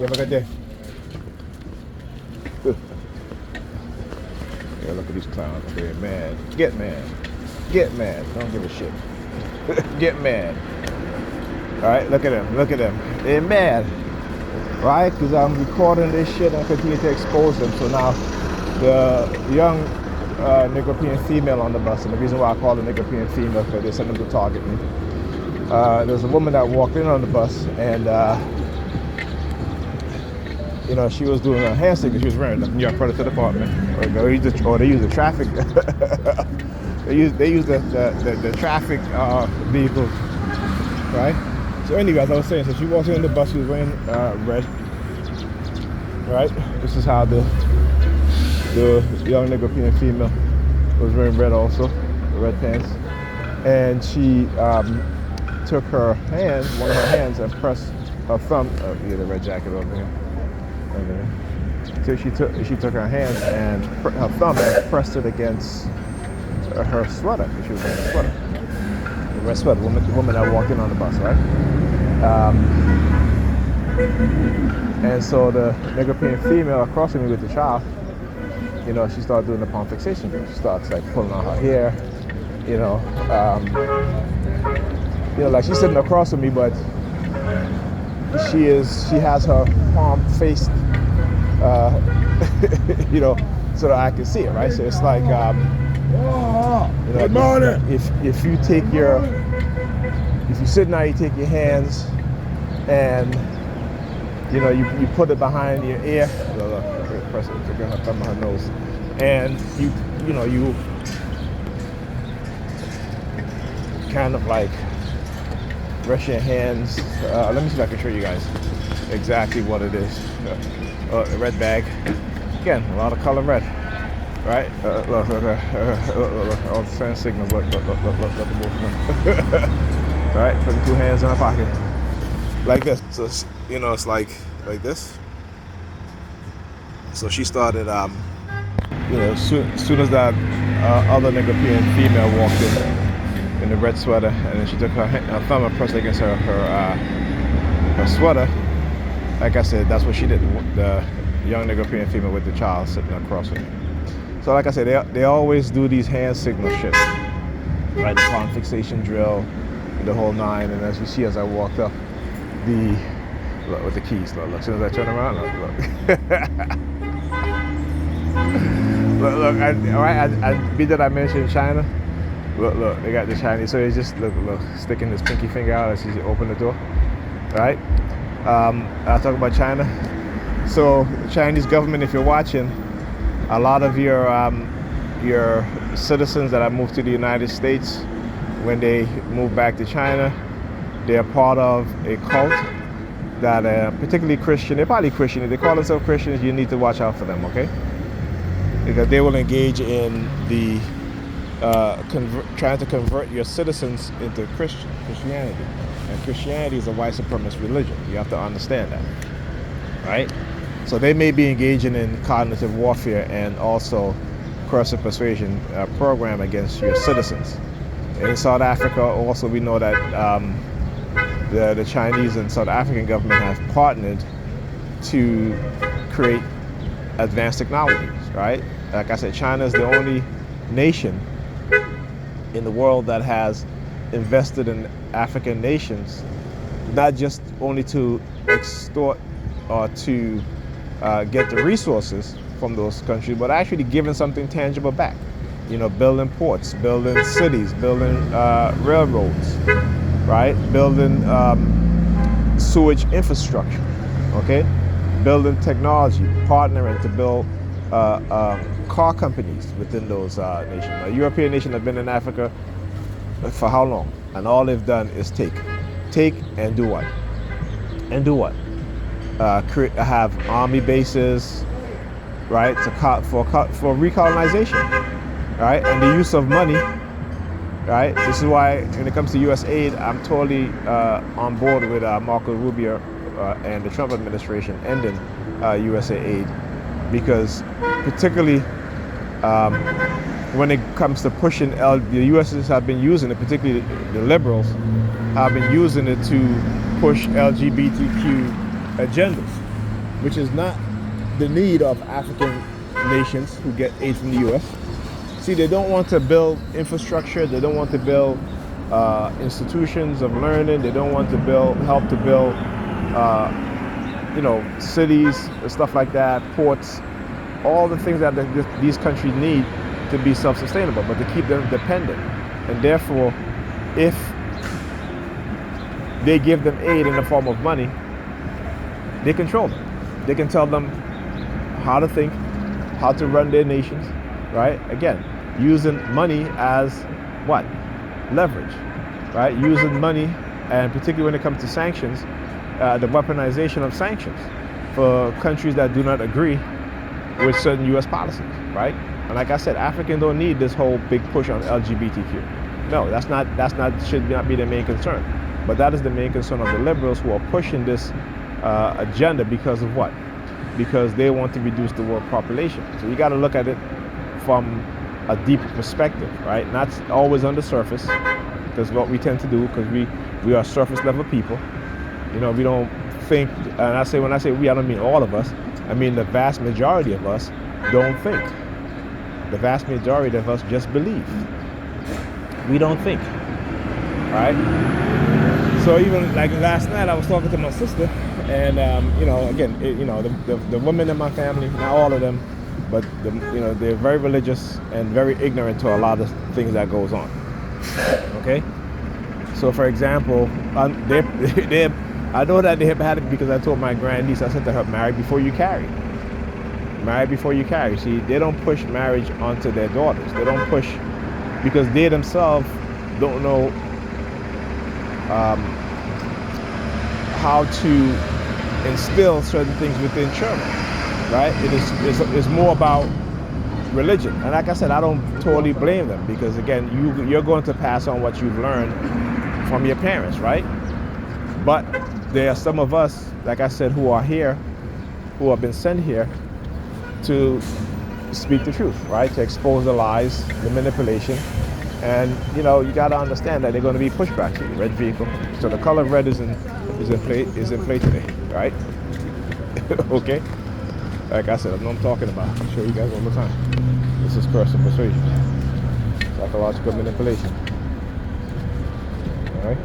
have a good day. Yeah, look at these clowns. They're mad. Get mad. Get mad. Don't give a shit. Get mad. All right, look at them. Look at them. They're mad. Right? Because I'm recording this shit and continue to expose them. So now the young Nigerian female on the bus, and the reason why I call the Nigerian female because they sent them to target me. There's a woman that walked in on the bus, and you know, she was doing a hand signal. She was wearing the New York Predators Department, or they use the traffic. they use the traffic vehicle, right? So anyway, as I was saying, so she walked in the bus. She was wearing red, right? This is how the young Nigerian female was wearing red also, red pants, and she took her hand, one of her hands, and pressed her thumb. Yeah, the red jacket over here. So she took her hand and her thumb and pressed it against her sweater. She was wearing a sweater, the red sweater. The woman that walked in on the bus, right? And so the Nigerian female across from me with the child, you know, she started doing the palm fixation drill. She starts like pulling on her hair, you know, like she's sitting across from me, but she has her palm faced, you know, so that I can see it, right? So it's like, you know, if you sit now, you take your hands and, you know, you put it behind your ear, press it, took her thumb on her nose, and you kind of like rest your hands. Let me see if I can show you guys exactly what it is. A red bag. Again, a lot of color red, right? Look, all the same signals. Look at both of them. Right, putting two hands in my pocket, like this. So you know, it's like this. So she started, you know, as soon as that other Nigerian female walked in the red sweater, and then she took her thumb and pressed against her sweater. Like I said, that's what she did. The young Nigerian female with the child sitting across from me. So like I said, they always do these hand signal shit, right? The palm fixation drill, the whole nine. And as you see, as I walked up, look with the keys. Look. As soon as I turn around, look. Did I mention China? Look, they got the Chinese. So it's just look, sticking his pinky finger out as he open the door, right? I'll talk about China. So the Chinese government, if you're watching, a lot of your citizens that have moved to the United States, when they move back to China, they're part of a cult that particularly Christian. They're probably Christian. If they call themselves Christians, you need to watch out for them, okay? Because they will engage in the trying to convert your citizens into Christianity. And Christianity is a white supremacist religion. You have to understand that, right? So they may be engaging in cognitive warfare and also coercive persuasion program against your citizens. In South Africa, also we know that the Chinese and South African government have partnered to create advanced technologies, right? Like I said, China is the only nation in the world that has invested in African nations, not just only to extort or to get the resources from those countries, but actually giving something tangible back. You know, building ports, building cities, building railroads, right? Building sewage infrastructure, okay? Building technology, partnering to build car companies within those nations. Now, European nations have been in Africa for how long? And all they've done is take and do what? And do what? Have army bases, right? For recolonization, right? And the use of money, right? This is why when it comes to U.S. aid, I'm totally on board with Marco Rubio and the Trump administration ending USA aid, because particularly when it comes to pushing, the U.S.s have been using it, particularly the liberals, have been using it to push LGBTQ agendas, which is not the need of African nations who get aid from the U.S. See, they don't want to build infrastructure. They don't want to build institutions of learning. They don't want to help to build, cities and stuff like that, ports, all the things that these countries need to be self-sustainable, but to keep them dependent. And therefore, if they give them aid in the form of money, they control them. They can tell them how to think, how to run their nations, right? Again, using money as what? Leverage, right? Using money, and particularly when it comes to sanctions, the weaponization of sanctions for countries that do not agree with certain U.S. policies, right? And like I said, Africans don't need this whole big push on LGBTQ. No, should not be the main concern. But that is the main concern of the liberals who are pushing this agenda because of what? Because they want to reduce the world population. So you got to look at it from a deeper perspective, right? Not always on the surface, because what we tend to do, because we are surface level people. We don't think, and when I say we, I don't mean all of us. I mean the vast majority of us don't think. The vast majority of us just believe. We don't think, right? So even like last night, I was talking to my sister, and the women in my family, not all of them, but they're very religious and very ignorant to a lot of things that goes on. Okay, so for example, I know that they have had it because I told my grandniece, I said to her, marry before you carry. Marry before you carry. See, they don't push marriage onto their daughters. They don't push because they themselves don't know how to instill certain things within children, right? It's more about religion. And like I said, I don't totally blame them because, again, you're going to pass on what you've learned from your parents, right? But there are some of us, like I said, who are here, who have been sent here to speak the truth, right? To expose the lies, the manipulation. And you got to understand that they're going to be pushback to you. Red vehicle. So the color red is in play today, right? Okay. Like I said, I know what I'm talking about. I'll show you guys one more time. This is personal persuasion, psychological manipulation. All right.